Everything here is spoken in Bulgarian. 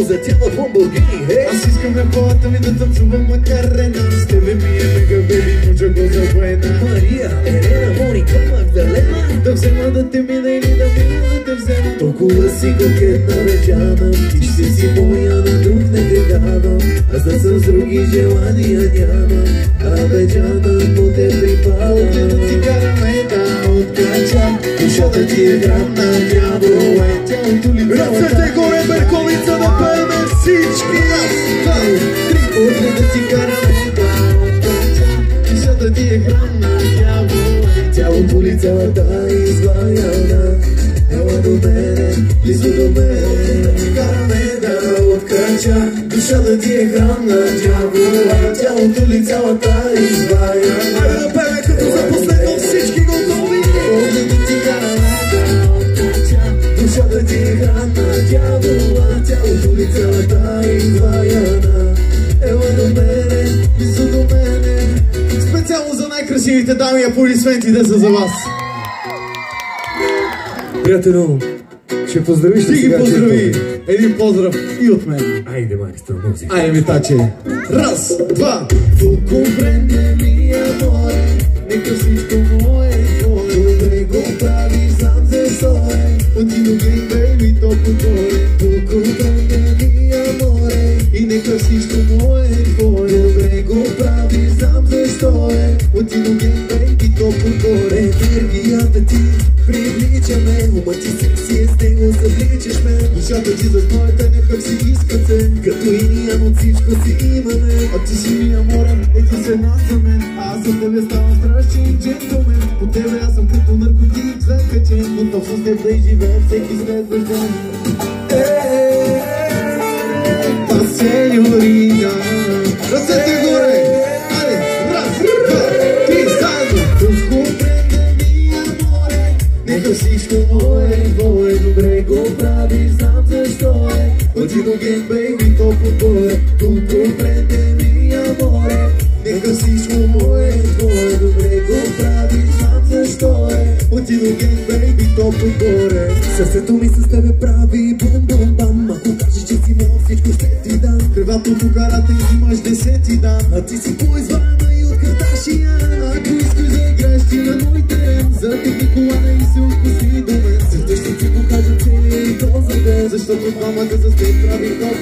затяла Lamborghini, хей. Аз искам ръковата ми да танцувам Макарена. С тебе ми е мега беби, муча го за воена. Мария, Елена, Моника, Магдалена. Да взема да те мина или да мина да те взема. Толкова си кокетна вечана, ти ще си моя, на друг не те давам. Аз да съм с други желания нямам. Абеджана, по те припадам. Да ти караме да откачам. Душата ти е градна, дявола е тялото ли. Ръцете горе, Берковица, да пееме всички. Утре да ти караме да откачам. Душата ти е градна, дявола е Тялото ли цялата изваяна. Ела до мене, близо до мене. да ти караме да откачам. Душата ти е градна, дявола е тялото ли цялата изваяна. Айде да пееме като за последно всички готови. Утре да ти караме да откачам. Душата ти е градна, дявола, тялото ли цялата изваяна. Ела до мене, близо до мене. Специално за най-красивите дами и аплодисментите са за вас. Приятелю, ще поздравиш Ти ли ги сега? поздрави. Един поздрав и от мен. Айде, Мари, стълнози. Айде ми, таче. Раз, два. Comprende mi amor. Нека всичко мое е твое. Добре го прави, знам защо е. Отиду гей, бейби, топло горе. Comprende mi amore. И нека всичко мое е твое. Добре го прави, знам защо е. Отиду гей, бейби, топло горе. Енергията ти привлича ме. Ума ти секси е, с него завличаш ме. Душата ти за твоята някак си иска се. Като и ние от всичко си имаме. А ти си ми аморен, ти се над за мен. А аз за тебе ставам страшен джентлмен. По тебе аз съм като наркотик закачен. Но точно с теб да изживея всеки следващ ден. Сеньорина. Ръцете горе! Айде, раз, два, три, заедно! Comprende mi amore. Нека всичко мое е твое. Добре го прави, знам защо е. Отиду гей, бейби, топло горе. Comprende mi amore. Нека всичко мое е твое. Добре го прави, знам защо е. Отиду гей, бейби, топло горе. Сърцето ми с тебе прави бум-бум-бам. Ако кажеш, че си мой, всичко ще ти дам. Кръвато по карата изимаш 10 дан. А ти си по-извана и от Кардашиян. Ако искаш да играеш ти на мой терен, за теб колана и се откуси до мен. Сърце ще ти покажа, че е и то за ден. Защото двамата с теб прави топ.